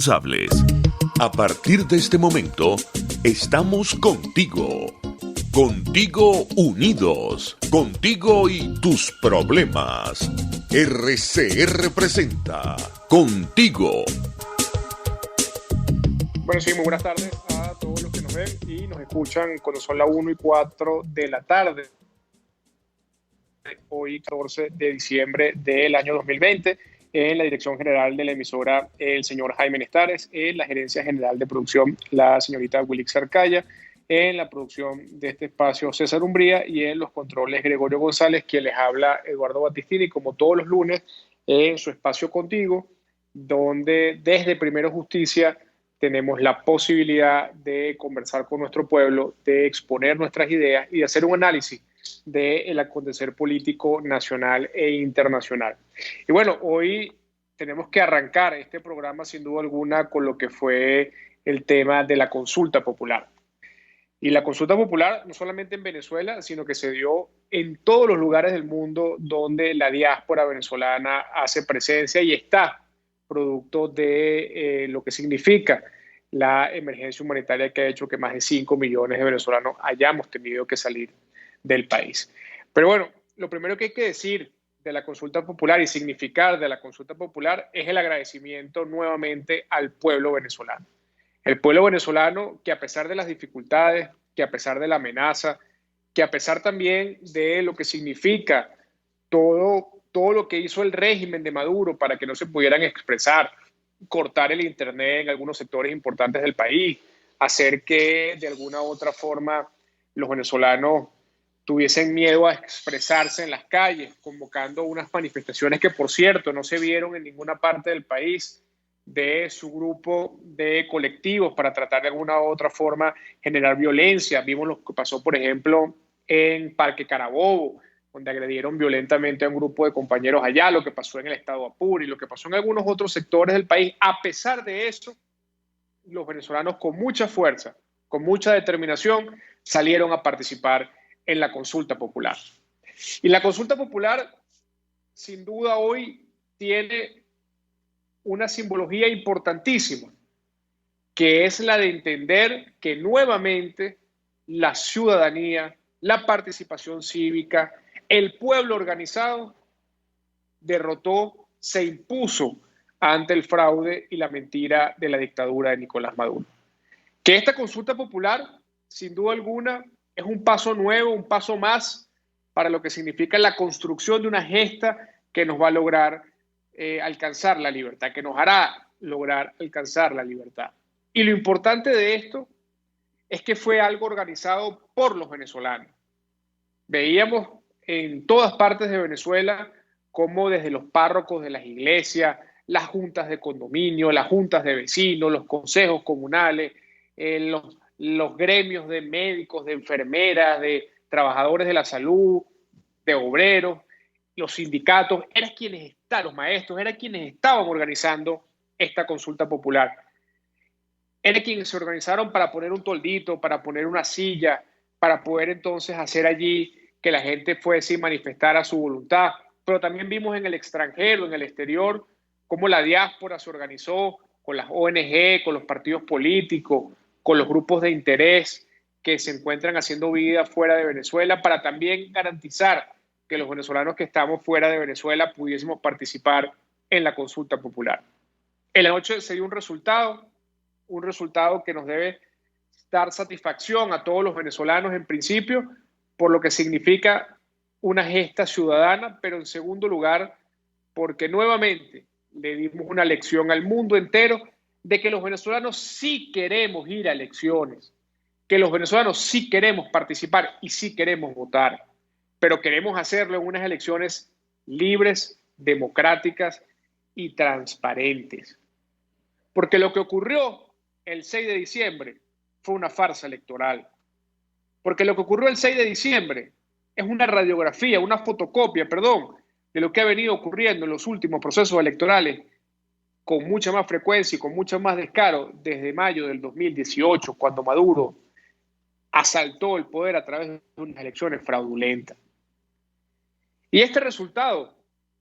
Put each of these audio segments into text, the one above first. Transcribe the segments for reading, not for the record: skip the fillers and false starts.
responsables. A partir de este momento, estamos contigo. Contigo unidos. Contigo y tus problemas. RCR presenta Contigo. Bueno, sí, muy buenas tardes a todos los que nos ven y nos escuchan cuando son las 1 y 4 de la tarde. Hoy, 14 de diciembre del año 2020, en la dirección general de la emisora, el señor Jaime Nestares, en la gerencia general de producción, la señorita Wilix Arcaya, en la producción de este espacio, César Umbría, y en los controles, Gregorio González, quien les habla, Eduardo Batistini, como todos los lunes, en su espacio Contigo, donde desde Primero Justicia tenemos la posibilidad de conversar con nuestro pueblo, de exponer nuestras ideas y de hacer un análisis del acontecer político nacional e internacional. Y bueno, hoy tenemos que arrancar este programa sin duda alguna con lo que fue el tema de la consulta popular. Y la consulta popular no solamente en Venezuela, sino que se dio en todos los lugares del mundo donde la diáspora venezolana hace presencia y está producto de lo que significa la emergencia humanitaria que ha hecho que más de 5 millones de venezolanos hayamos tenido que salir del país. Pero bueno, lo primero que hay que decir de la consulta popular y significar de la consulta popular es el agradecimiento nuevamente al pueblo venezolano. El pueblo venezolano que a pesar de las dificultades, que a pesar de la amenaza, que a pesar también de lo que significa todo lo que hizo el régimen de Maduro para que no se pudieran expresar, cortar el internet en algunos sectores importantes del país, hacer que de alguna u otra forma los venezolanos tuviesen miedo a expresarse en las calles, convocando unas manifestaciones que, por cierto, no se vieron en ninguna parte del país, de su grupo de colectivos para tratar de alguna u otra forma generar violencia. Vimos lo que pasó, por ejemplo, en Parque Carabobo, donde agredieron violentamente a un grupo de compañeros allá, lo que pasó en el estado Apure y lo que pasó en algunos otros sectores del país. A pesar de eso, los venezolanos con mucha fuerza, con mucha determinación, salieron a participar en la consulta popular. Y la consulta popular, sin duda, hoy tiene una simbología importantísima, que es la de entender que nuevamente la ciudadanía, la participación cívica, el pueblo organizado derrotó, se impuso ante el fraude y la mentira de la dictadura de Nicolás Maduro. Que esta consulta popular, sin duda alguna, es un paso nuevo, un paso más para lo que significa la construcción de una gesta que nos va a lograr alcanzar la libertad, que nos hará lograr alcanzar la libertad. Y lo importante de esto es que fue algo organizado por los venezolanos. Veíamos en todas partes de Venezuela cómo desde los párrocos de las iglesias, las juntas de condominio, las juntas de vecinos, los consejos comunales, los gremios de médicos, de enfermeras, de trabajadores de la salud, de obreros, los sindicatos, los maestros, eran quienes estaban organizando esta consulta popular. Eran quienes se organizaron para poner un toldito, para poner una silla, para poder entonces hacer allí que la gente fuese y manifestara su voluntad. Pero también vimos en el extranjero, en el exterior, cómo la diáspora se organizó con las ONG, con los partidos políticos, con los grupos de interés que se encuentran haciendo vida fuera de Venezuela para también garantizar que los venezolanos que estamos fuera de Venezuela pudiésemos participar en la consulta popular. En la noche se dio un resultado que nos debe dar satisfacción a todos los venezolanos en principio, por lo que significa una gesta ciudadana, pero en segundo lugar, porque nuevamente le dimos una lección al mundo entero de que los venezolanos sí queremos ir a elecciones, que los venezolanos sí queremos participar y sí queremos votar, pero queremos hacerlo en unas elecciones libres, democráticas y transparentes. Porque lo que ocurrió el 6 de diciembre fue una farsa electoral. Porque lo que ocurrió el 6 de diciembre es una radiografía, una fotocopia, de lo que ha venido ocurriendo en los últimos procesos electorales con mucha más frecuencia y con mucho más descaro desde mayo del 2018, cuando Maduro asaltó el poder a través de unas elecciones fraudulentas. Y este resultado,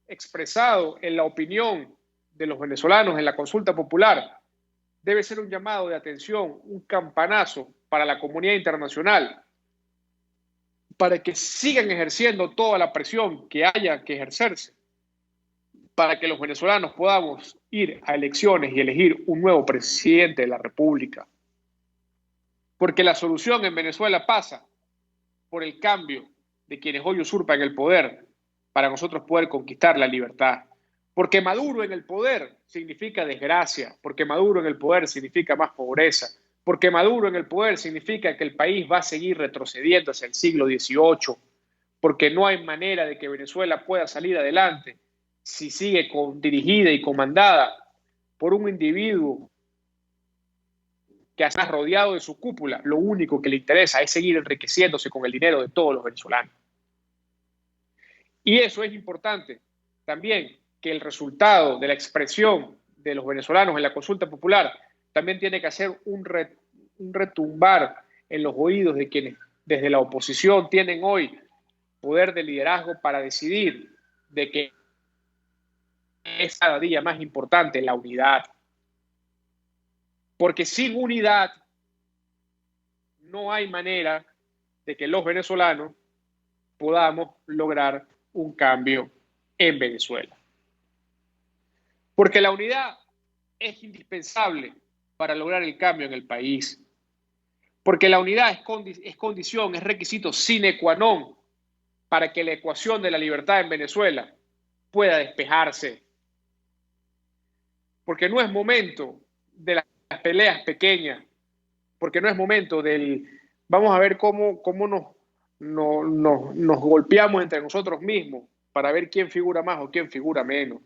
expresado en la opinión de los venezolanos en la consulta popular, debe ser un llamado de atención, un campanazo para la comunidad internacional, para que sigan ejerciendo toda la presión que haya que ejercerse, para que los venezolanos podamos ir a elecciones y elegir un nuevo presidente de la República. Porque la solución en Venezuela pasa por el cambio de quienes hoy usurpan el poder para nosotros poder conquistar la libertad. Porque Maduro en el poder significa desgracia, porque Maduro en el poder significa más pobreza, porque Maduro en el poder significa que el país va a seguir retrocediendo hacia el siglo XVIII, porque no hay manera de que Venezuela pueda salir adelante si sigue dirigida y comandada por un individuo que está rodeado de su cúpula. Lo único que le interesa es seguir enriqueciéndose con el dinero de todos los venezolanos. Y eso es importante también, que el resultado de la expresión de los venezolanos en la consulta popular también tiene que hacer un retumbar en los oídos de quienes desde la oposición tienen hoy poder de liderazgo para decidir de que es cada día más importante la unidad. Porque sin unidad no hay manera de que los venezolanos podamos lograr un cambio en Venezuela. Porque la unidad es indispensable para lograr el cambio en el país. Porque la unidad es condición, es requisito sine qua non para que la ecuación de la libertad en Venezuela pueda despejarse. Porque no es momento de las peleas pequeñas, porque no es momento del vamos a ver cómo nos golpeamos entre nosotros mismos para ver quién figura más o quién figura menos.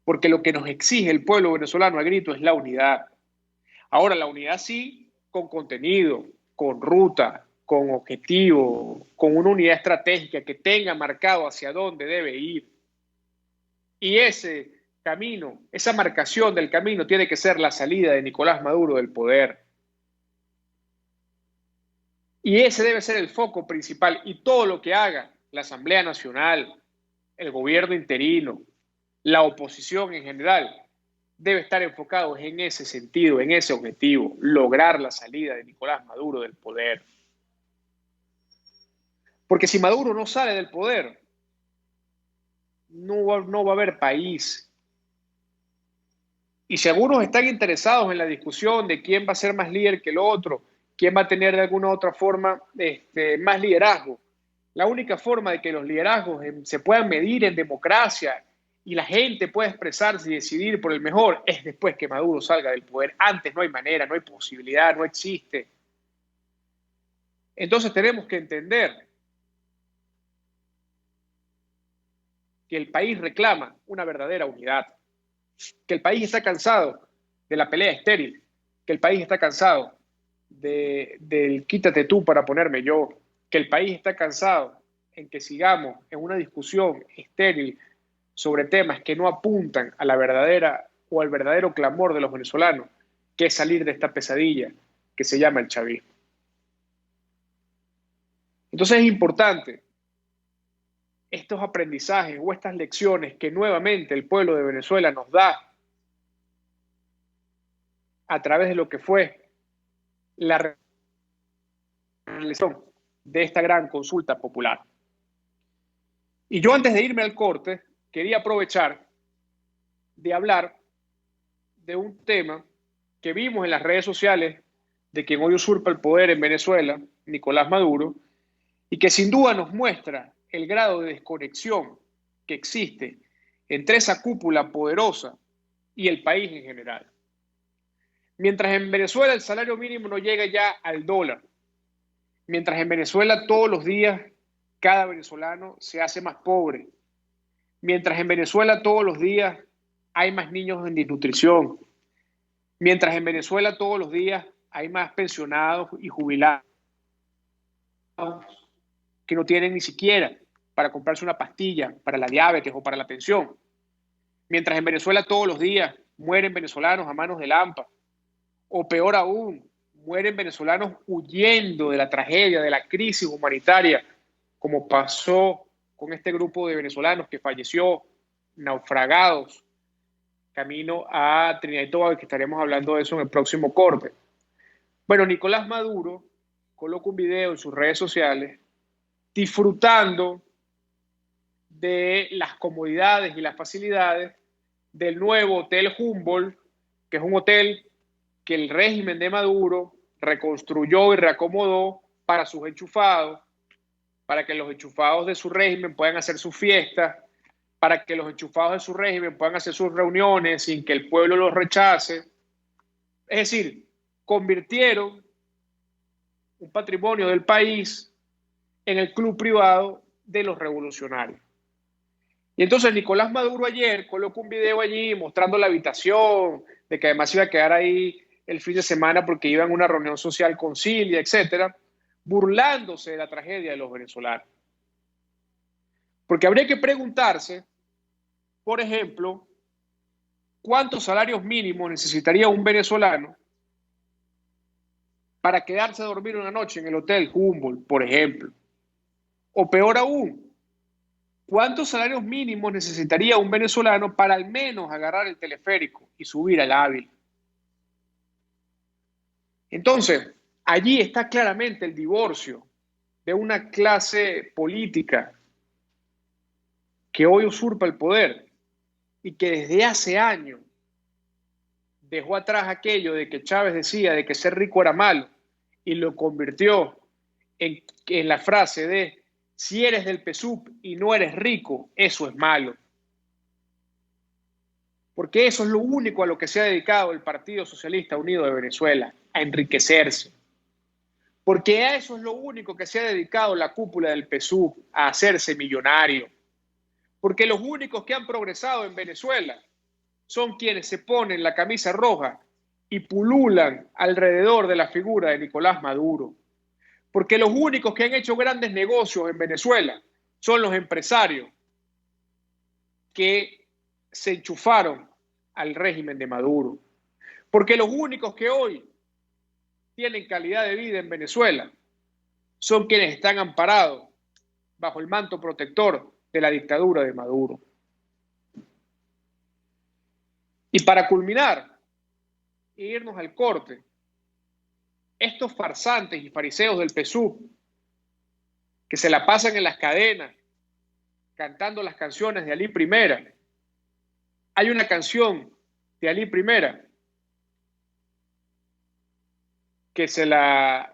Porque lo que nos exige el pueblo venezolano a grito es la unidad. Ahora, la unidad sí, con contenido, con ruta, con objetivo, con una unidad estratégica que tenga marcado hacia dónde debe ir. Y ese camino, esa marcación del camino tiene que ser la salida de Nicolás Maduro del poder. Y ese debe ser el foco principal. Y todo lo que haga la Asamblea Nacional, el gobierno interino, la oposición en general, debe estar enfocado en ese sentido, en ese objetivo, lograr la salida de Nicolás Maduro del poder. Porque si Maduro no sale del poder, no va a haber país. Y si algunos están interesados en la discusión de quién va a ser más líder que el otro, quién va a tener de alguna u otra forma más liderazgo, la única forma de que los liderazgos se puedan medir en democracia y la gente pueda expresarse y decidir por el mejor es después que Maduro salga del poder. Antes no hay manera, no hay posibilidad, no existe. Entonces tenemos que entender que el país reclama una verdadera unidad, que el país está cansado de la pelea estéril, que el país está cansado del quítate tú para ponerme yo, que el país está cansado en que sigamos en una discusión estéril sobre temas que no apuntan a la verdadera o al verdadero clamor de los venezolanos, que es salir de esta pesadilla que se llama el chavismo. Entonces es importante estos aprendizajes o estas lecciones que nuevamente el pueblo de Venezuela nos da a través de lo que fue la realización de esta gran consulta popular. Y yo antes de irme al corte, quería aprovechar de hablar de un tema que vimos en las redes sociales de quien hoy usurpa el poder en Venezuela, Nicolás Maduro, y que sin duda nos muestra el grado de desconexión que existe entre esa cúpula poderosa y el país en general. Mientras en Venezuela el salario mínimo no llega ya al dólar, mientras en Venezuela todos los días cada venezolano se hace más pobre, mientras en Venezuela todos los días hay más niños en desnutrición, mientras en Venezuela todos los días hay más pensionados y jubilados que no tienen ni siquiera para comprarse una pastilla para la diabetes o para la tensión, mientras en Venezuela todos los días mueren venezolanos a manos del AMPA, o peor aún, mueren venezolanos huyendo de la tragedia, de la crisis humanitaria, como pasó con este grupo de venezolanos que falleció naufragados camino a Trinidad y Tobago, que estaremos hablando de eso en el próximo corte. Bueno, Nicolás Maduro coloca un video en sus redes sociales disfrutando de las comodidades y las facilidades del nuevo Hotel Humboldt, que es un hotel que el régimen de Maduro reconstruyó y reacomodó para sus enchufados, para que los enchufados de su régimen puedan hacer sus fiestas, para que los enchufados de su régimen puedan hacer sus reuniones sin que el pueblo los rechace. Es decir, convirtieron un patrimonio del país en el club privado de los revolucionarios. Y entonces Nicolás Maduro ayer colocó un video allí mostrando la habitación, de que además iba a quedar ahí el fin de semana porque iba a una reunión social con Cilia, etcétera, burlándose de la tragedia de los venezolanos. Porque habría que preguntarse, por ejemplo, ¿cuántos salarios mínimos necesitaría un venezolano para quedarse a dormir una noche en el Hotel Humboldt, por ejemplo? O peor aún, ¿cuántos salarios mínimos necesitaría un venezolano para al menos agarrar el teleférico y subir al Ávila? Entonces, allí está claramente el divorcio de una clase política que hoy usurpa el poder y que desde hace años dejó atrás aquello de que Chávez decía de que ser rico era malo y lo convirtió en la frase de si eres del PSUV y no eres rico, eso es malo. Porque eso es lo único a lo que se ha dedicado el Partido Socialista Unido de Venezuela, a enriquecerse. Porque a eso es lo único que se ha dedicado la cúpula del PSUV, a hacerse millonario. Porque los únicos que han progresado en Venezuela son quienes se ponen la camisa roja y pululan alrededor de la figura de Nicolás Maduro. Porque los únicos que han hecho grandes negocios en Venezuela son los empresarios que se enchufaron al régimen de Maduro. Porque los únicos que hoy tienen calidad de vida en Venezuela son quienes están amparados bajo el manto protector de la dictadura de Maduro. Y para culminar e irnos al corte, estos farsantes y fariseos del PSUV que se la pasan en las cadenas cantando las canciones de Alí Primera. Hay una canción de Alí Primera que se la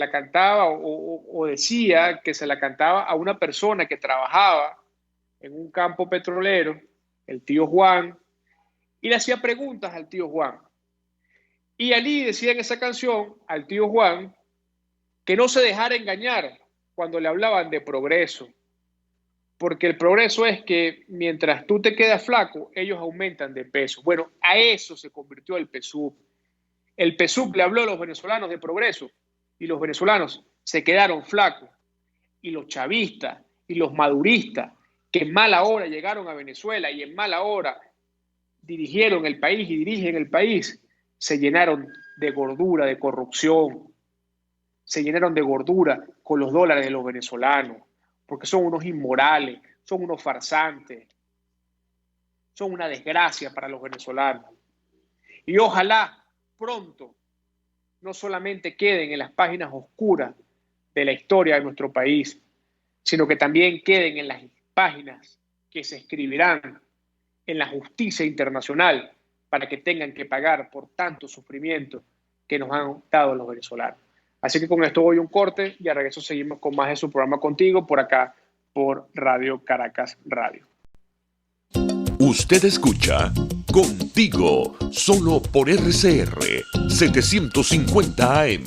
cantaba o decía que se la cantaba a una persona que trabajaba en un campo petrolero, el tío Juan, y le hacía preguntas al tío Juan. Y Alí decía en esa canción al tío Juan que no se dejara engañar cuando le hablaban de progreso, porque el progreso es que mientras tú te quedas flaco, ellos aumentan de peso. Bueno, a eso se convirtió el PSUV. El PSUV le habló a los venezolanos de progreso y los venezolanos se quedaron flacos. Y los chavistas y los maduristas, que en mala hora llegaron a Venezuela y en mala hora dirigieron el país y dirigen el país, se llenaron de gordura, de corrupción, se llenaron de gordura con los dólares de los venezolanos, porque son unos inmorales, son unos farsantes, son una desgracia para los venezolanos. Y ojalá pronto no solamente queden en las páginas oscuras de la historia de nuestro país, sino que también queden en las páginas que se escribirán en la justicia internacional para que tengan que pagar por tanto sufrimiento que nos han dado los venezolanos. Así que con esto voy a un corte y a regreso seguimos con más de su programa Contigo por acá, por Radio Caracas Radio. Usted escucha Contigo, solo por RCR 750 AM.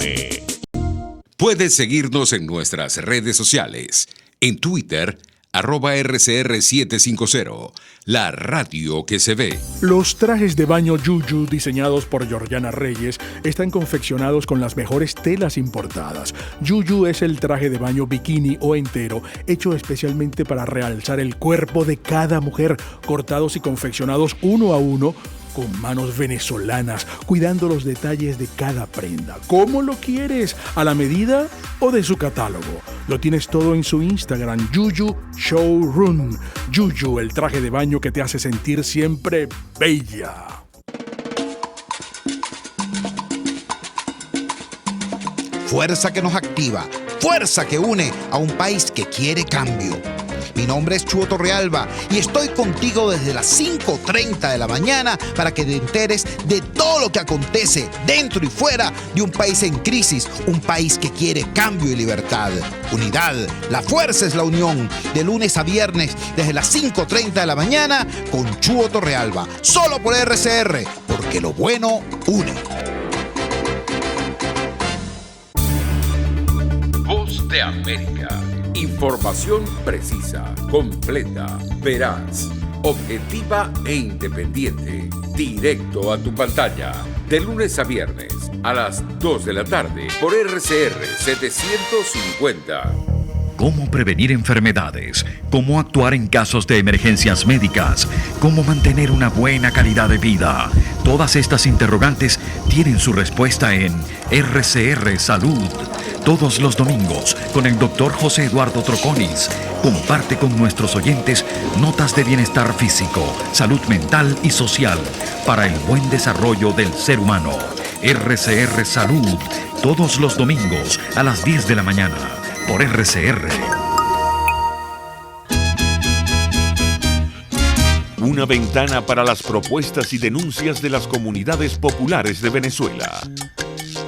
Puedes seguirnos en nuestras redes sociales. En Twitter, @RCR750, la radio que se ve. Los trajes de baño Yuyu diseñados por Georgiana Reyes están confeccionados con las mejores telas importadas. Yuyu es el traje de baño bikini o entero, hecho especialmente para realzar el cuerpo de cada mujer, cortados y confeccionados uno a uno, con manos venezolanas, cuidando los detalles de cada prenda. ¿Cómo lo quieres? ¿A la medida o de su catálogo? Lo tienes todo en su Instagram, Yuyu Showroom. Yuyu, el traje de baño que te hace sentir siempre bella. Fuerza que nos activa, fuerza que une a un país que quiere cambio. Mi nombre es Chuo Torrealba y estoy contigo desde las 5:30 de la mañana para que te enteres de todo lo que acontece dentro y fuera de un país en crisis, un país que quiere cambio y libertad. Unidad, la fuerza es la unión, de lunes a viernes desde las 5:30 de la mañana con Chuo Torrealba, solo por RCR, porque lo bueno une. Voz de América. Información precisa, completa, veraz, objetiva e independiente. Directo a tu pantalla. De lunes a viernes a las 2 de la tarde por RCR 750. Cómo prevenir enfermedades, cómo actuar en casos de emergencias médicas, cómo mantener una buena calidad de vida. Todas estas interrogantes tienen su respuesta en RCR Salud. Todos los domingos con el Dr. José Eduardo Troconis. Comparte con nuestros oyentes notas de bienestar físico, salud mental y social para el buen desarrollo del ser humano. RCR Salud, todos los domingos a las 10 de la mañana. Por RCR. Una ventana para las propuestas y denuncias de las comunidades populares de Venezuela.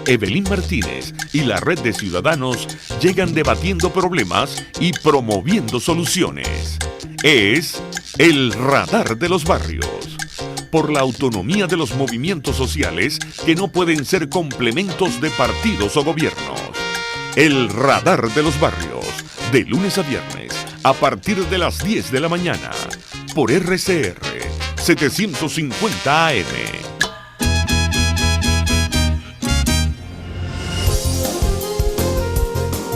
Evelyn Martínez y la Red de Ciudadanos llegan debatiendo problemas y promoviendo soluciones. Es el Radar de los Barrios. Por la autonomía de los movimientos sociales que no pueden ser complementos de partidos o gobiernos. El Radar de los Barrios, de lunes a viernes, a partir de las 10 de la mañana, por RCR 750 AM.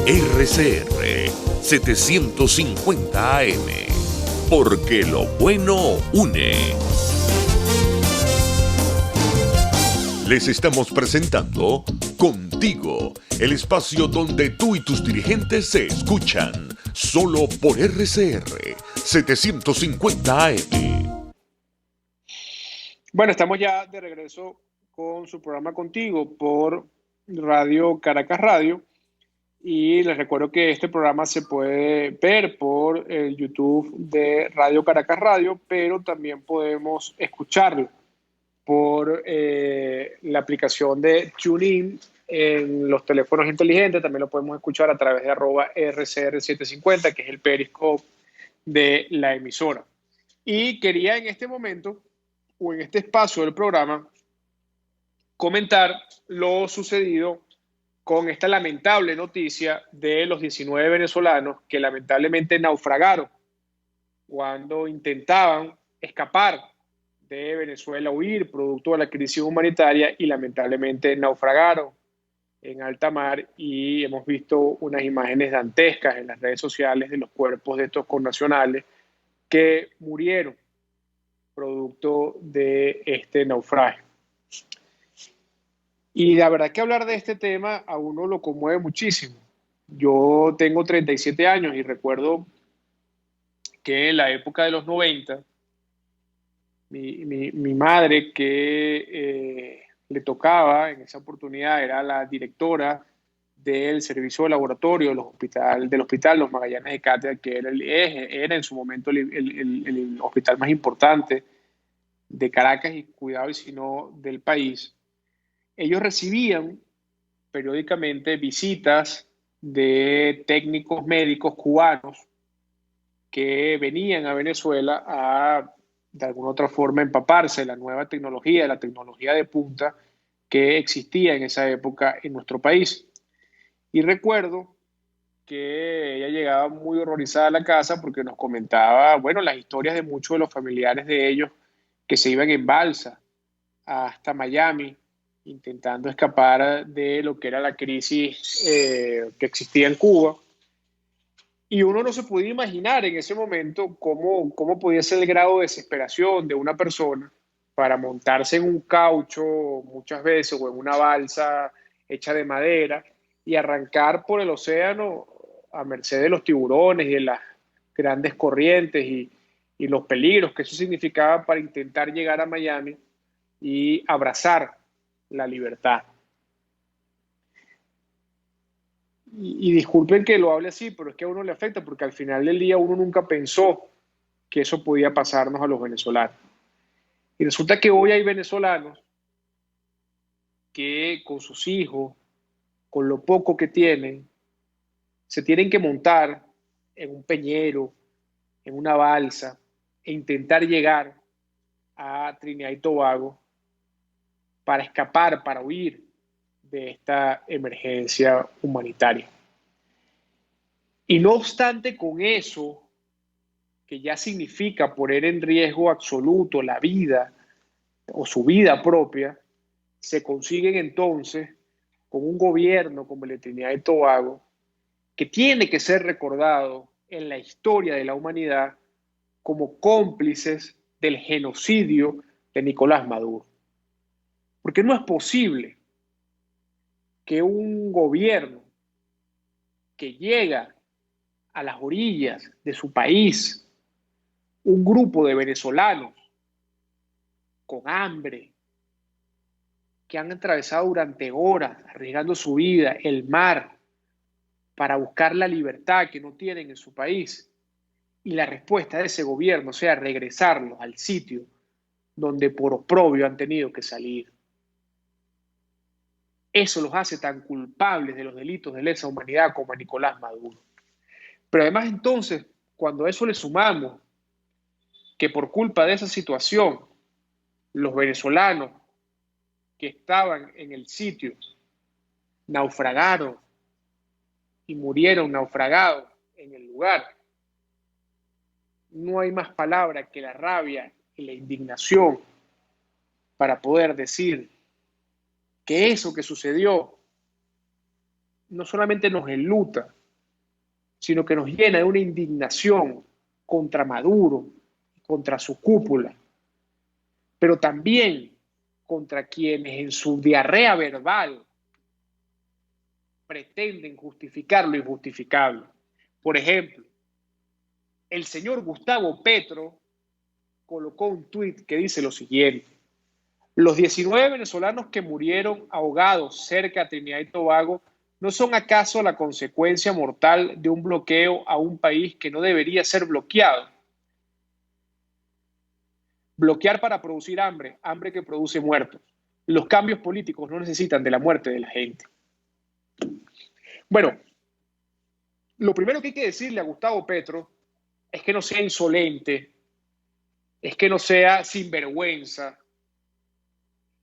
RCR 750 AM, porque lo bueno une. Les estamos presentando Contigo, el espacio donde tú y tus dirigentes se escuchan, solo por RCR 750 AM. Bueno, estamos ya de regreso con su programa Contigo por Radio Caracas Radio. Y les recuerdo que este programa se puede ver por el YouTube de Radio Caracas Radio, pero también podemos escucharlo por la aplicación de TuneIn en los teléfonos inteligentes. También lo podemos escuchar a través de @RCR750, que es el Periscope de la emisora. Y quería en este momento, o en este espacio del programa, comentar lo sucedido con esta lamentable noticia de los 19 venezolanos que lamentablemente naufragaron cuando intentaban escapar de Venezuela, huir producto de la crisis humanitaria, y lamentablemente naufragaron en alta mar, y hemos visto unas imágenes dantescas en las redes sociales de los cuerpos de estos connacionales que murieron producto de este naufragio. Y la verdad que hablar de este tema a uno lo conmueve muchísimo. Yo tengo 37 años y recuerdo que en la época de los 90, mi madre, que le tocaba en esa oportunidad, era la directora del servicio de laboratorio del hospital Los Magallanes de Cátedra, que era en su momento el hospital más importante de Caracas y, cuidado y si no, del país. Ellos recibían periódicamente visitas de técnicos médicos cubanos que venían a Venezuela a, de alguna otra forma, empaparse de la nueva tecnología, la tecnología de punta que existía en esa época en nuestro país. Y recuerdo que ella llegaba muy horrorizada a la casa porque nos comentaba, bueno, las historias de muchos de los familiares de ellos que se iban en balsa hasta Miami, intentando escapar de lo que era la crisis que existía en Cuba. Y uno no se podía imaginar en ese momento cómo podía ser el grado de desesperación de una persona para montarse en un caucho muchas veces o en una balsa hecha de madera y arrancar por el océano a merced de los tiburones y de las grandes corrientes y los peligros que eso significaba para intentar llegar a Miami y abrazar la libertad. Y disculpen que lo hable así, pero es que a uno le afecta porque al final del día uno nunca pensó que eso podía pasarnos a los venezolanos. Y resulta que hoy hay venezolanos que con sus hijos, con lo poco que tienen, se tienen que montar en un peñero, en una balsa, e intentar llegar a Trinidad y Tobago para escapar, para huir de esta emergencia humanitaria. Y no obstante, con eso, que ya significa poner en riesgo absoluto la vida o su vida propia, se consiguen entonces con un gobierno como el de Trinidad y Tobago, que tiene que ser recordado en la historia de la humanidad como cómplices del genocidio de Nicolás Maduro. Porque no es posible que un gobierno que llega a las orillas de su país, un grupo de venezolanos con hambre, que han atravesado durante horas, arriesgando su vida, el mar, para buscar la libertad que no tienen en su país, y la respuesta de ese gobierno sea regresarlos al sitio donde por oprobio han tenido que salir. Eso los hace tan culpables de los delitos de lesa humanidad como a Nicolás Maduro. Pero además entonces, cuando a eso le sumamos que por culpa de esa situación, los venezolanos que estaban en el sitio naufragaron y murieron naufragados en el lugar, no hay más palabra que la rabia y la indignación para poder decir que eso que sucedió no solamente nos enluta, sino que nos llena de una indignación contra Maduro, contra su cúpula, pero también contra quienes en su diarrea verbal pretenden justificar lo injustificable. Por ejemplo, el señor Gustavo Petro colocó un tuit que dice lo siguiente: los 19 venezolanos que murieron ahogados cerca de Trinidad y Tobago ¿no son acaso la consecuencia mortal de un bloqueo a un país que no debería ser bloqueado? Bloquear para producir hambre, hambre que produce muertos. Los cambios políticos no necesitan de la muerte de la gente. Bueno, lo primero que hay que decirle a Gustavo Petro es que no sea insolente, es que no sea sinvergüenza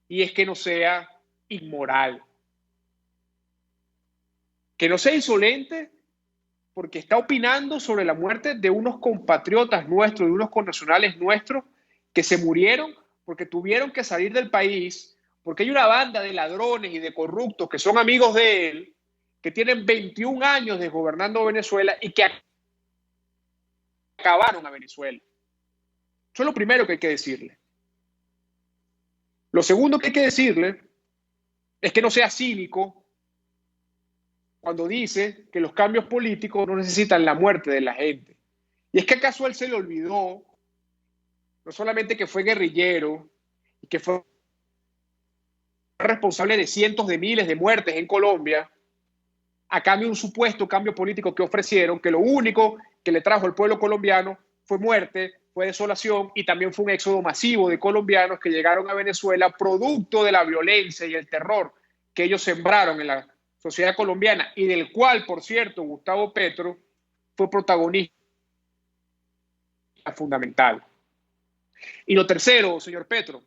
y es que no sea inmoral. Que no sea insolente porque está opinando sobre la muerte de unos compatriotas nuestros, de unos connacionales nuestros que se murieron porque tuvieron que salir del país, porque hay una banda de ladrones y de corruptos que son amigos de él, que tienen 21 años desgobernando Venezuela y que acabaron a Venezuela. Eso es lo primero que hay que decirle. Lo segundo que hay que decirle es que no sea cínico cuando dice que los cambios políticos no necesitan la muerte de la gente. Y es que acaso a él se le olvidó no solamente que fue guerrillero y que fue responsable de cientos de miles de muertes en Colombia, a cambio de un supuesto cambio político que ofrecieron, que lo único que le trajo al pueblo colombiano fue muerte, fue desolación y también fue un éxodo masivo de colombianos que llegaron a Venezuela producto de la violencia y el terror que ellos sembraron en la sociedad colombiana y del cual, por cierto, Gustavo Petro fue protagonista fundamental. Y lo tercero, señor Petro,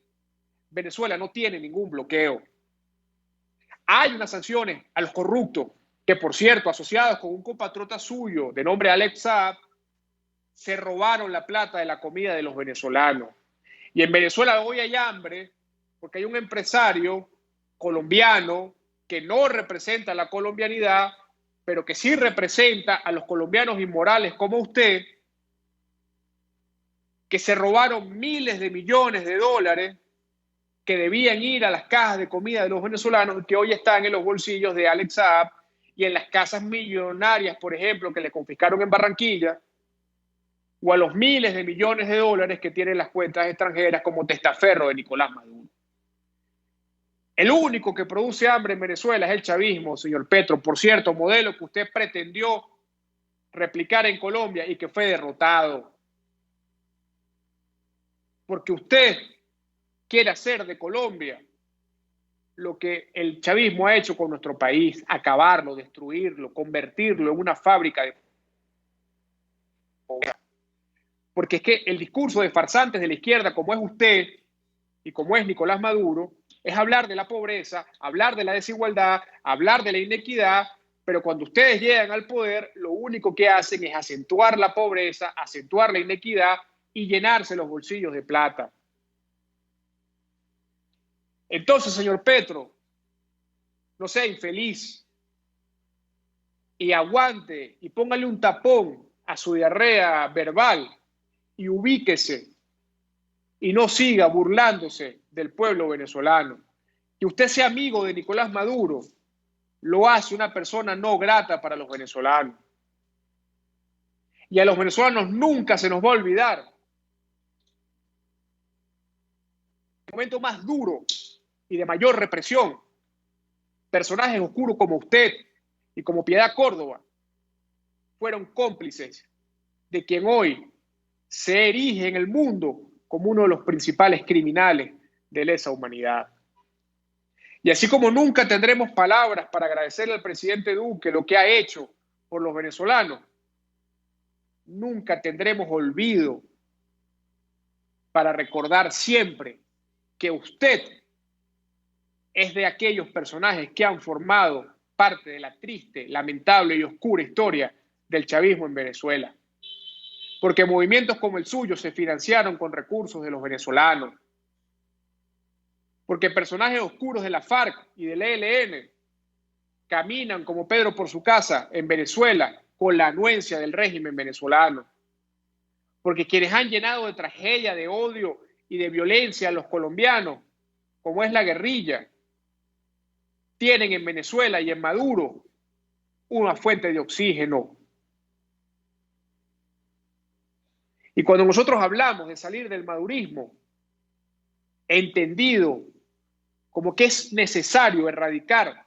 Venezuela no tiene ningún bloqueo. Hay unas sanciones a los corruptos que, por cierto, asociados con un compatriota suyo de nombre Alex Saab, se robaron la plata de la comida de los venezolanos. Y en Venezuela hoy hay hambre porque hay un empresario colombiano que no representa la colombianidad, pero que sí representa a los colombianos inmorales como usted, que se robaron miles de millones de dólares que debían ir a las cajas de comida de los venezolanos y que hoy están en los bolsillos de Alex Saab y en las casas millonarias, por ejemplo, que le confiscaron en Barranquilla, o a los miles de millones de dólares que tienen las cuentas extranjeras como testaferro de Nicolás Maduro. El único que produce hambre en Venezuela es el chavismo, señor Petro. Por cierto, modelo que usted pretendió replicar en Colombia y que fue derrotado. Porque usted quiere hacer de Colombia lo que el chavismo ha hecho con nuestro país, acabarlo, destruirlo, convertirlo en una fábrica de... Porque es que el discurso de farsantes de la izquierda, como es usted y como es Nicolás Maduro, es hablar de la pobreza, hablar de la desigualdad, hablar de la inequidad, pero cuando ustedes llegan al poder, lo único que hacen es acentuar la pobreza, acentuar la inequidad y llenarse los bolsillos de plata. Entonces, señor Petro, no sea infeliz y aguante y póngale un tapón a su diarrea verbal y ubíquese y no siga burlándose del pueblo venezolano. Que usted sea amigo de Nicolás Maduro lo hace una persona no grata para los venezolanos. Y a los venezolanos nunca se nos va a olvidar el momento más duro y de mayor represión. Personajes oscuros como usted y como Piedad Córdoba fueron cómplices de quien hoy se erige en el mundo como uno de los principales criminales de lesa humanidad. Y así como nunca tendremos palabras para agradecerle al presidente Duque lo que ha hecho por los venezolanos, nunca tendremos olvido para recordar siempre que usted es de aquellos personajes que han formado parte de la triste, lamentable y oscura historia del chavismo en Venezuela. Porque movimientos como el suyo se financiaron con recursos de los venezolanos. Porque personajes oscuros de la FARC y del ELN caminan como Pedro por su casa en Venezuela con la anuencia del régimen venezolano. Porque quienes han llenado de tragedia, de odio y de violencia a los colombianos, como es la guerrilla, tienen en Venezuela y en Maduro una fuente de oxígeno. Y cuando nosotros hablamos de salir del madurismo, entendido como que es necesario erradicar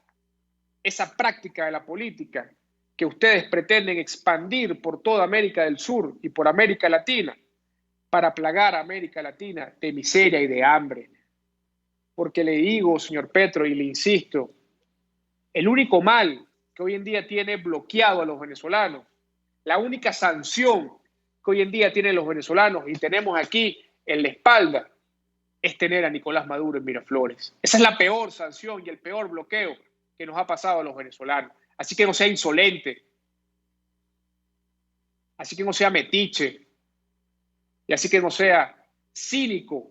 esa práctica de la política que ustedes pretenden expandir por toda América del Sur y por América Latina, para plagar a América Latina de miseria y de hambre. Porque le digo, señor Petro, y le insisto, el único mal que hoy en día tiene bloqueado a los venezolanos, la única sanción que hoy en día tienen los venezolanos y tenemos aquí en la espalda, es tener a Nicolás Maduro en Miraflores. Esa es la peor sanción y el peor bloqueo que nos ha pasado a los venezolanos. Así que no sea insolente, así que no sea metiche, y así que no sea cínico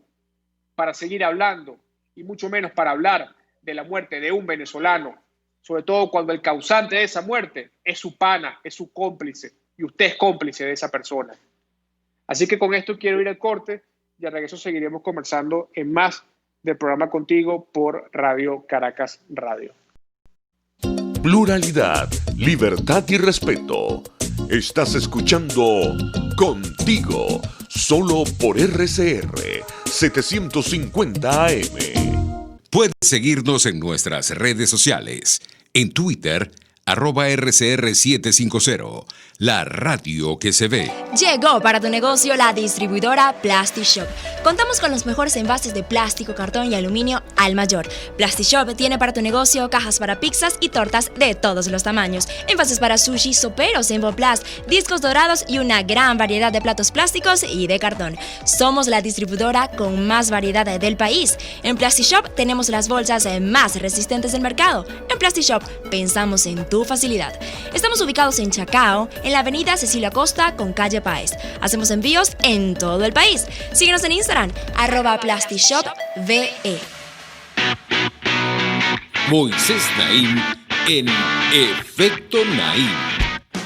para seguir hablando, y mucho menos para hablar de la muerte de un venezolano, sobre todo cuando el causante de esa muerte es su pana, es su cómplice, y usted es cómplice de esa persona. Así que con esto quiero ir al corte y al regreso seguiremos conversando en más del programa Contigo por Radio Caracas Radio. Pluralidad, libertad y respeto. Estás escuchando Contigo, solo por RCR 750 AM. Puedes seguirnos en nuestras redes sociales. En Twitter, @RCR750, la radio que se ve. Llegó para tu negocio la distribuidora PlastiShop. Contamos con los mejores envases de plástico, cartón y aluminio al mayor. PlastiShop tiene para tu negocio cajas para pizzas y tortas de todos los tamaños, envases para sushi, soperos en Emboplast, discos dorados y una gran variedad de platos plásticos y de cartón. Somos la distribuidora con más variedad del país. En PlastiShop tenemos las bolsas más resistentes del mercado. En PlastiShop pensamos en tu facilidad. Estamos ubicados en Chacao, en la avenida Cecilia Costa con calle Páez. Hacemos envíos en todo el país. Síguenos en Instagram, @PlastiShopVE. Moisés Naim en Efecto Naim.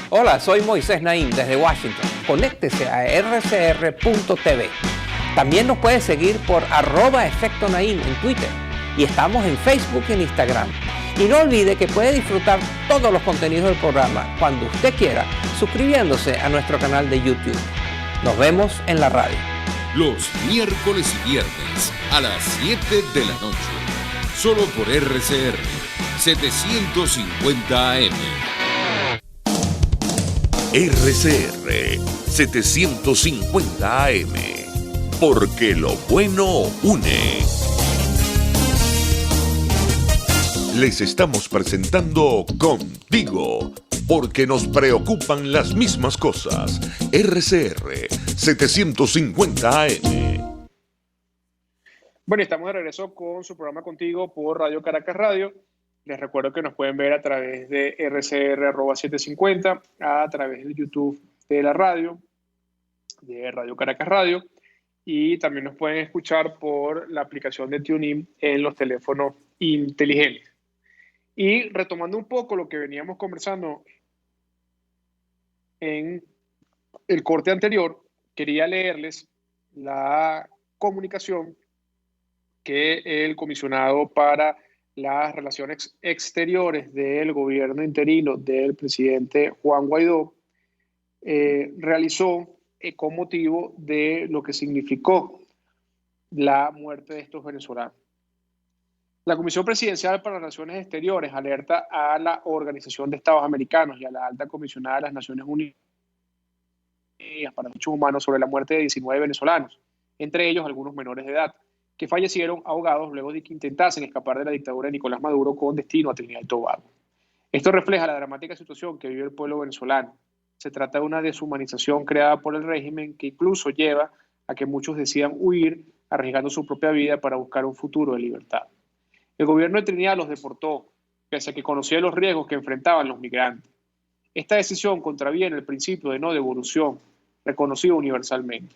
Hola, soy Moisés Naim desde Washington. Conéctese a rcr.tv. También nos puede seguir por @Efecto Naim en Twitter y estamos en Facebook y en Instagram. Y no olvide que puede disfrutar todos los contenidos del programa cuando usted quiera, suscribiéndose a nuestro canal de YouTube. Nos vemos en la radio. Los miércoles y viernes a las 7 de la noche. Solo por RCR 750 AM. RCR 750 AM. Porque lo bueno une. Les estamos presentando Contigo, porque nos preocupan las mismas cosas. RCR 750 AM. Bueno, estamos de regreso con su programa Contigo por Radio Caracas Radio. Les recuerdo que nos pueden ver a través de RCR@750, a través de YouTube de la radio, de Radio Caracas Radio, y también nos pueden escuchar por la aplicación de TuneIn en los teléfonos inteligentes. Y retomando un poco lo que veníamos conversando en el corte anterior, quería leerles la comunicación que el comisionado para las relaciones exteriores del gobierno interino del presidente Juan Guaidó realizó con motivo de lo que significó la muerte de estos venezolanos. La Comisión Presidencial para las Relaciones Exteriores alerta a la Organización de Estados Americanos y a la Alta Comisionada de las Naciones Unidas para los Derechos Humanos sobre la muerte de 19 venezolanos, entre ellos algunos menores de edad, que fallecieron ahogados luego de que intentasen escapar de la dictadura de Nicolás Maduro con destino a Trinidad y Tobago. Esto refleja la dramática situación que vive el pueblo venezolano. Se trata de una deshumanización creada por el régimen que incluso lleva a que muchos decidan huir, arriesgando su propia vida para buscar un futuro de libertad. El gobierno de Trinidad los deportó, pese a que conocía los riesgos que enfrentaban los migrantes. Esta decisión contraviene el principio de no devolución, reconocido universalmente.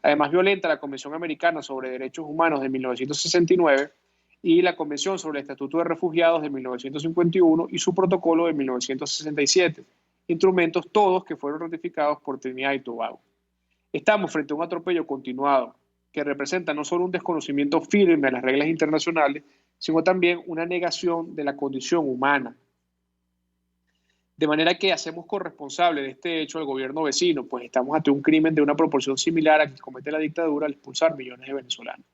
Además, violenta la Convención Americana sobre Derechos Humanos de 1969 y la Convención sobre el Estatuto de Refugiados de 1951 y su protocolo de 1967, instrumentos todos que fueron ratificados por Trinidad y Tobago. Estamos frente a un atropello continuado que representa no solo un desconocimiento firme de las reglas internacionales, sino también una negación de la condición humana. De manera que hacemos corresponsable de este hecho al gobierno vecino, pues estamos ante un crimen de una proporción similar a que comete la dictadura al expulsar millones de venezolanos.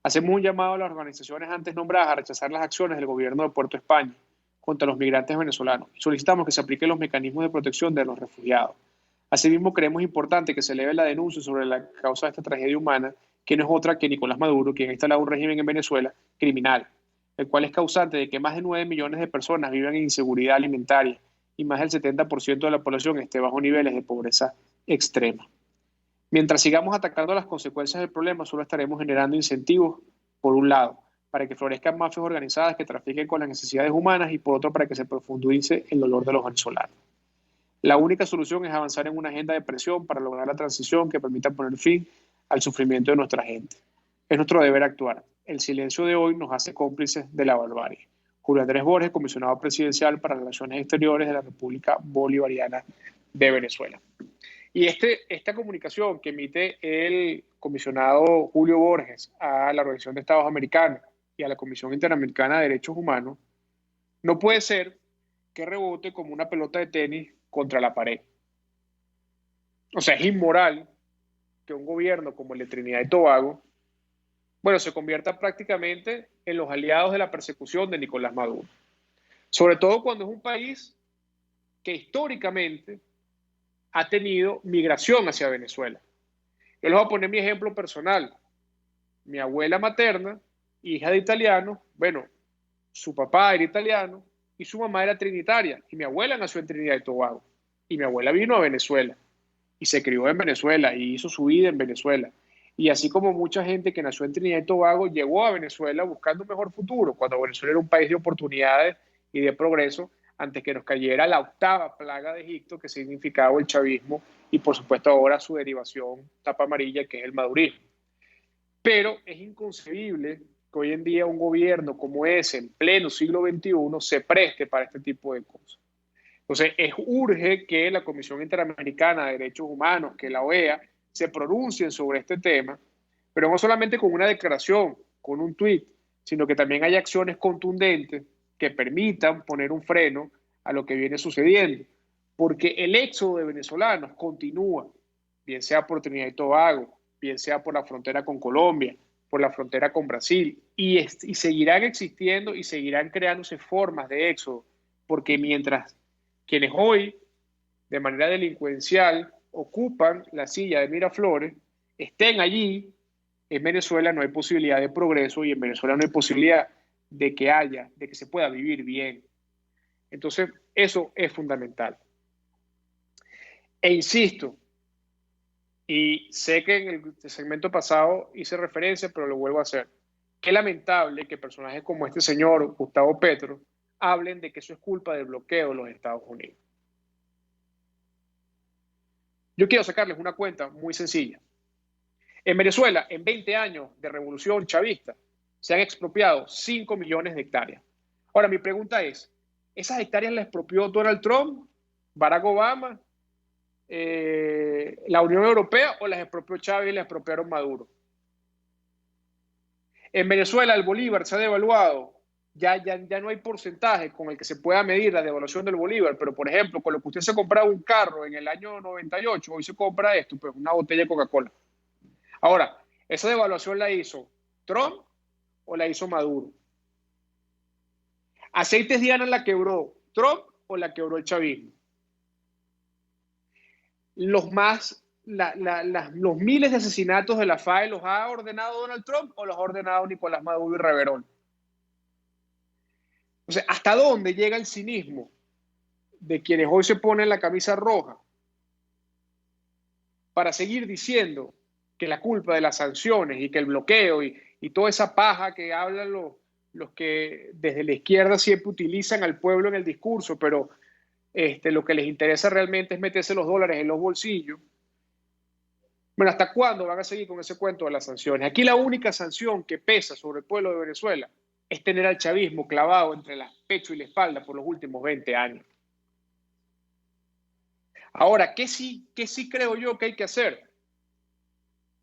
Hacemos un llamado a las organizaciones antes nombradas a rechazar las acciones del gobierno de Puerto España contra los migrantes venezolanos y solicitamos que se apliquen los mecanismos de protección de los refugiados. Asimismo, creemos importante que se eleve la denuncia sobre la causa de esta tragedia humana, que no es otra que Nicolás Maduro, quien ha instalado un régimen en Venezuela criminal, el cual es causante de que más de 9 millones de personas vivan en inseguridad alimentaria y más del 70% de la población esté bajo niveles de pobreza extrema. Mientras sigamos atacando las consecuencias del problema, solo estaremos generando incentivos, por un lado, para que florezcan mafias organizadas que trafiquen con las necesidades humanas y por otro, para que se profundice el dolor de los venezolanos. La única solución es avanzar en una agenda de presión para lograr la transición que permita poner fin al sufrimiento de nuestra gente. Es nuestro deber actuar. El silencio de hoy nos hace cómplices de la barbarie. Julio Andrés Borges, comisionado presidencial para Relaciones Exteriores de la República Bolivariana de Venezuela. Y esta comunicación que emite el comisionado Julio Borges a la Organización de Estados Americanos y a la Comisión Interamericana de Derechos Humanos no puede ser que rebote como una pelota de tenis contra la pared. O sea, es inmoral que un gobierno como el de Trinidad y Tobago, se convierta prácticamente en los aliados de la persecución de Nicolás Maduro. Sobre todo cuando es un país que históricamente ha tenido migración hacia Venezuela. Yo les voy a poner mi ejemplo personal. Mi abuela materna, hija de italianos, su papá era italiano y su mamá era trinitaria. Y mi abuela nació en Trinidad y Tobago. Y mi abuela vino a Venezuela y se crió en Venezuela y hizo su vida en Venezuela. Y así como mucha gente que nació en Trinidad y Tobago llegó a Venezuela buscando un mejor futuro, cuando Venezuela era un país de oportunidades y de progreso, antes que nos cayera la octava plaga de Egipto, que significaba el chavismo, y por supuesto ahora su derivación tapa amarilla, que es el madurismo. Pero es inconcebible que hoy en día un gobierno como ese, en pleno siglo XXI, se preste para este tipo de cosas. Entonces, urge que la Comisión Interamericana de Derechos Humanos, que la OEA, se pronuncien sobre este tema, pero no solamente con una declaración, con un tuit, sino que también hay acciones contundentes que permitan poner un freno a lo que viene sucediendo, porque el éxodo de venezolanos continúa, bien sea por Trinidad y Tobago, bien sea por la frontera con Colombia, por la frontera con Brasil, y seguirán existiendo y seguirán creándose formas de éxodo, porque mientras quienes hoy, de manera delincuencial, ocupan la silla de Miraflores, estén allí, en Venezuela no hay posibilidad de progreso y en Venezuela no hay posibilidad de que se pueda vivir bien. Entonces, eso es fundamental. E insisto, y sé que en el segmento pasado hice referencia, pero lo vuelvo a hacer. Qué lamentable que personajes como este señor, Gustavo Petro, hablen de que eso es culpa del bloqueo de los Estados Unidos. Yo quiero sacarles una cuenta muy sencilla. En Venezuela, en 20 años de revolución chavista, se han expropiado 5 millones de hectáreas. Ahora, mi pregunta es, ¿esas hectáreas las expropió Donald Trump, Barack Obama, la Unión Europea, o las expropió Chávez y las expropiaron Maduro? En Venezuela el bolívar se ha devaluado, ya no hay porcentaje con el que se pueda medir la devaluación del bolívar, pero por ejemplo, con lo que usted se compraba un carro en el año 98, hoy se compra esto, pues una botella de Coca-Cola. Ahora, ¿esa devaluación la hizo Trump o la hizo Maduro? ¿Aceites Diana la quebró Trump o la quebró el chavismo? Los miles de asesinatos de la FAE los ha ordenado Donald Trump o los ha ordenado Nicolás Maduro y Reverol. O sea, ¿hasta dónde llega el cinismo de quienes hoy se ponen la camisa roja para seguir diciendo que la culpa de las sanciones y que el bloqueo y toda esa paja que hablan los que desde la izquierda siempre utilizan al pueblo en el discurso, pero lo que les interesa realmente es meterse los dólares en los bolsillos? Bueno, ¿hasta cuándo van a seguir con ese cuento de las sanciones? Aquí la única sanción que pesa sobre el pueblo de Venezuela es tener al chavismo clavado entre el pecho y la espalda por los últimos 20 años. Ahora, ¿qué sí creo yo que hay que hacer?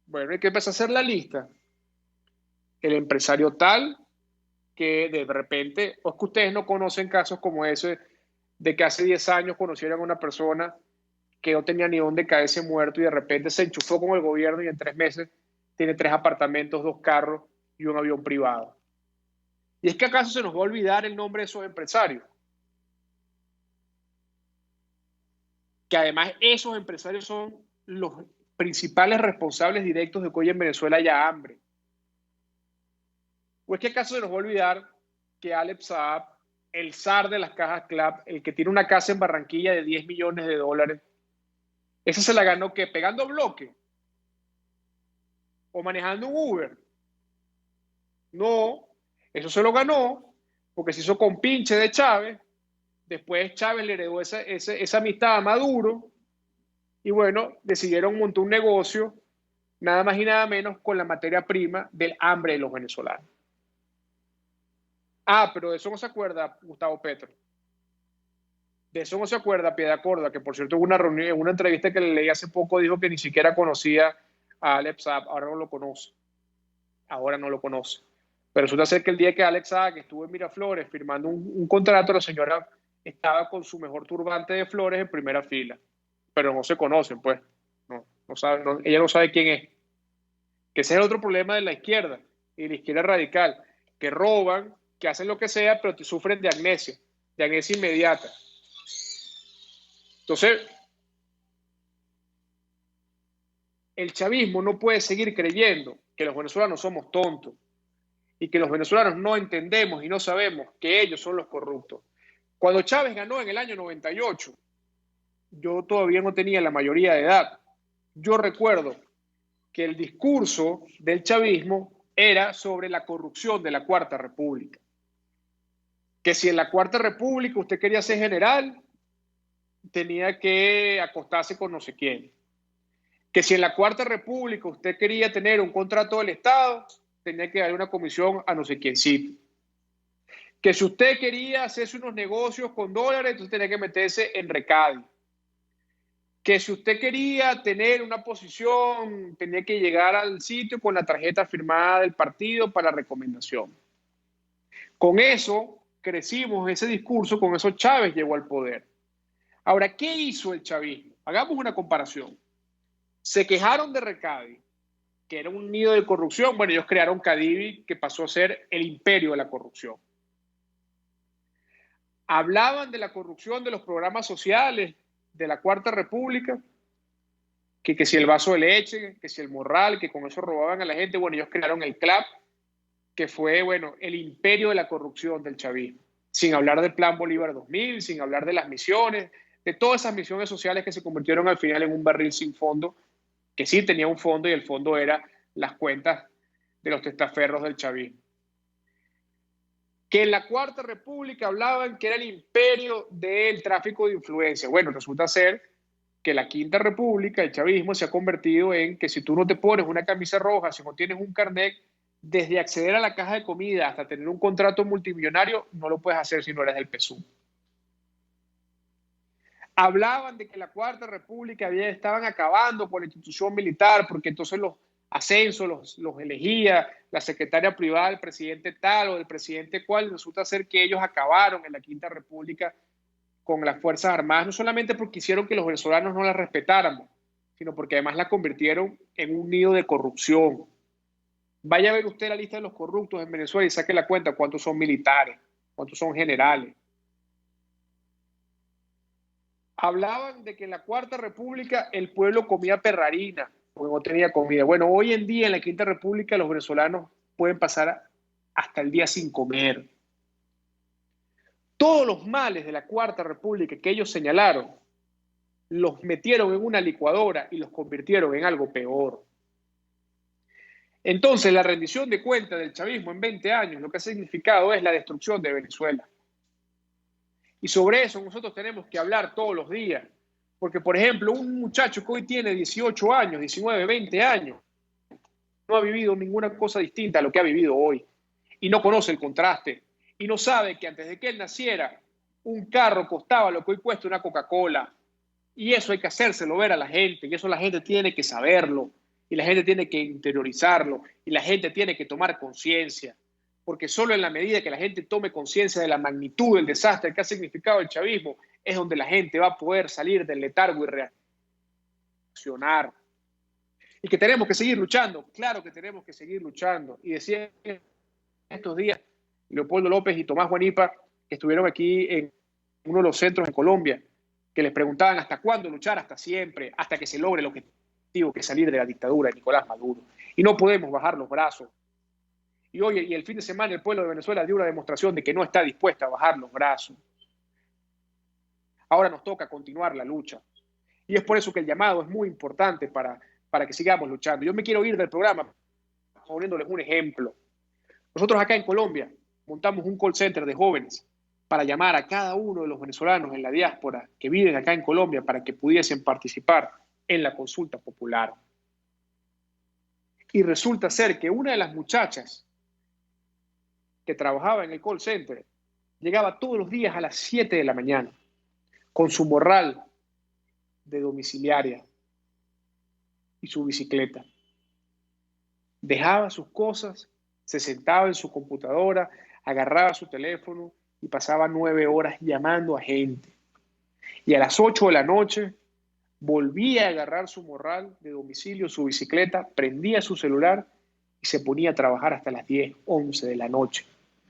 Bueno, hay que empezar a hacer la lista. El empresario tal que de repente, o es que ustedes no conocen casos como ese de que hace 10 años conocieron a una persona que no tenía ni dónde caerse muerto y de repente se enchufó con el gobierno y en 3 meses tiene 3 apartamentos, 2 carros y un avión privado. ¿Y es que acaso se nos va a olvidar el nombre de esos empresarios? Que además esos empresarios son los principales responsables directos de que hoy en Venezuela haya hambre. ¿O es que acaso se nos va a olvidar que Alep Saab, el zar de las cajas CLAP, el que tiene una casa en Barranquilla de $10 millones, esa se la ganó ¿qué? ¿Pegando bloque? ¿O manejando un Uber? No, eso se lo ganó porque se hizo compinche de Chávez. Después Chávez le heredó esa amistad a Maduro y bueno, decidieron montar un negocio nada más y nada menos con la materia prima del hambre de los venezolanos. Ah, pero de eso no se acuerda Gustavo Petro. De eso no se acuerda Piedad Córdoba, que por cierto en una reunión, en una entrevista que le leí hace poco dijo que ni siquiera conocía a Alep Saab, ahora no lo conoce. Pero resulta ser que el día que Alex Saab estuvo en Miraflores firmando un contrato, la señora estaba con su mejor turbante de flores en primera fila. Pero no se conocen, pues. Ella no sabe quién es. Que ese es el otro problema de la izquierda y de la izquierda radical, que roban, que hacen lo que sea, pero te sufren de amnesia inmediata. Entonces, el chavismo no puede seguir creyendo que los venezolanos somos tontos y que los venezolanos no entendemos y no sabemos que ellos son los corruptos. Cuando Chávez ganó en el año 98, yo todavía no tenía la mayoría de edad. Yo recuerdo que el discurso del chavismo era sobre la corrupción de la Cuarta República. Que si en la Cuarta República usted quería ser general, tenía que acostarse con no sé quién. Que si en la Cuarta República usted quería tener un contrato del Estado, tenía que darle una comisión a no sé quiéncito. Que si usted quería hacerse unos negocios con dólares, entonces tenía que meterse en Recadi. que si usted quería tener una posición, tenía que llegar al sitio con la tarjeta firmada del partido para recomendación. Con eso crecimos ese discurso, con eso Chávez llegó al poder. Ahora, ¿qué hizo el chavismo? Hagamos una comparación. Se quejaron de Recadi, que era un nido de corrupción. Bueno, ellos crearon Cadivi, que pasó a ser el imperio de la corrupción. Hablaban de la corrupción de los programas sociales de la Cuarta República, que si el vaso de leche, que si el morral, que con eso robaban a la gente. Bueno, ellos crearon el CLAP, que fue, bueno, el imperio de la corrupción del chavismo. Sin hablar del Plan Bolívar 2000, sin hablar de las misiones, de todas esas misiones sociales que se convirtieron al final en un barril sin fondo, que sí tenía un fondo, y el fondo era las cuentas de los testaferros del chavismo. Que en la Cuarta República hablaban que era el imperio del tráfico de influencia. Bueno, resulta ser que la Quinta República, el chavismo, se ha convertido en que si tú no te pones una camisa roja, si no tienes un carnet, desde acceder a la caja de comida hasta tener un contrato multimillonario, no lo puedes hacer si no eres del PSUV. Hablaban de que la Cuarta República estaban acabando con la institución militar, porque entonces los ascensos los elegía la secretaria privada del presidente tal o del presidente cual. Resulta ser que ellos acabaron en la Quinta República con las Fuerzas Armadas, no solamente porque hicieron que los venezolanos no las respetáramos, sino porque además la convirtieron en un nido de corrupción. Vaya a ver usted la lista de los corruptos en Venezuela y saque la cuenta cuántos son militares, cuántos son generales. Hablaban de que en la Cuarta República el pueblo comía perrarina, porque no tenía comida. Bueno, hoy en día en la Quinta República los venezolanos pueden pasar hasta el día sin comer. Todos los males de la Cuarta República que ellos señalaron, los metieron en una licuadora y los convirtieron en algo peor. Entonces, la rendición de cuentas del chavismo en 20 años lo que ha significado es la destrucción de Venezuela. Y sobre eso nosotros tenemos que hablar todos los días. Porque, por ejemplo, un muchacho que hoy tiene 18 años, 19, 20 años, no ha vivido ninguna cosa distinta a lo que ha vivido hoy. Y no conoce el contraste. Y no sabe que antes de que él naciera, un carro costaba lo que hoy cuesta una Coca-Cola. Y eso hay que hacérselo ver a la gente. Y eso la gente tiene que saberlo. Y la gente tiene que interiorizarlo. Y la gente tiene que tomar conciencia. Porque solo en la medida que la gente tome conciencia de la magnitud del desastre que ha significado el chavismo, es donde la gente va a poder salir del letargo y reaccionar. Y que tenemos que seguir luchando. Claro que tenemos que seguir luchando. Y decía estos días Leopoldo López y Tomás Guanipa, que estuvieron aquí en uno de los centros en Colombia, que les preguntaban hasta cuándo luchar, hasta siempre, hasta que se logre el objetivo, que es salir de la dictadura de Nicolás Maduro. Y no podemos bajar los brazos. Y hoy y el fin de semana el pueblo de Venezuela dio una demostración de que no está dispuesta a bajar los brazos. Ahora nos toca continuar la lucha. Y es por eso que el llamado es muy importante para que sigamos luchando. Yo me quiero ir del programa poniéndoles un ejemplo. Nosotros acá en Colombia montamos un call center de jóvenes para llamar a cada uno de los venezolanos en la diáspora que viven acá en Colombia para que pudiesen participar en la consulta popular. Y resulta ser que una de las muchachas que trabajaba en el call center llegaba todos los días a las 7 de la mañana con su morral de domiciliaria y su bicicleta. Dejaba sus cosas, se sentaba en su computadora, agarraba su teléfono y pasaba 9 horas llamando a gente. Y a las 8 de la noche volvía a agarrar su morral de domicilio, su bicicleta, prendía su celular y se ponía a trabajar hasta las 10, 11 de la noche,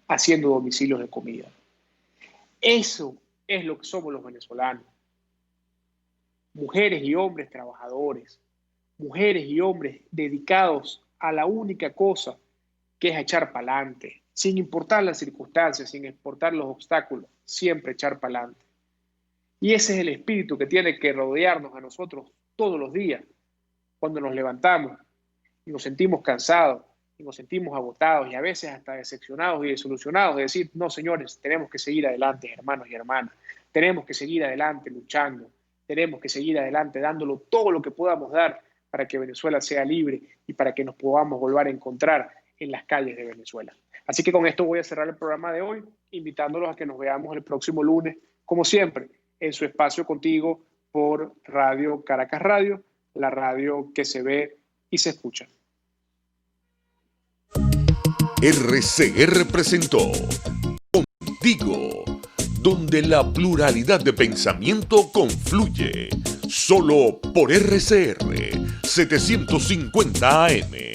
haciendo domicilios de comida. Eso es lo que somos los venezolanos. Mujeres y hombres trabajadores, mujeres y hombres dedicados a la única cosa que es echar para adelante, sin importar las circunstancias, sin importar los obstáculos, siempre echar para adelante. Y ese es el espíritu que tiene que rodearnos a nosotros todos los días, cuando nos levantamos y nos sentimos cansados, y nos sentimos agotados y a veces hasta decepcionados y desilusionados de decir, no señores, tenemos que seguir adelante, hermanos y hermanas, tenemos que seguir adelante luchando, tenemos que seguir adelante dándolo todo lo que podamos dar para que Venezuela sea libre y para que nos podamos volver a encontrar en las calles de Venezuela. Así que con esto voy a cerrar el programa de hoy, invitándolos a que nos veamos el próximo lunes, como siempre, en su espacio contigo por Radio Caracas Radio, la radio que se ve y se escucha. RCR presentó Contigo, donde la pluralidad de pensamiento confluye, solo por RCR 750 AM.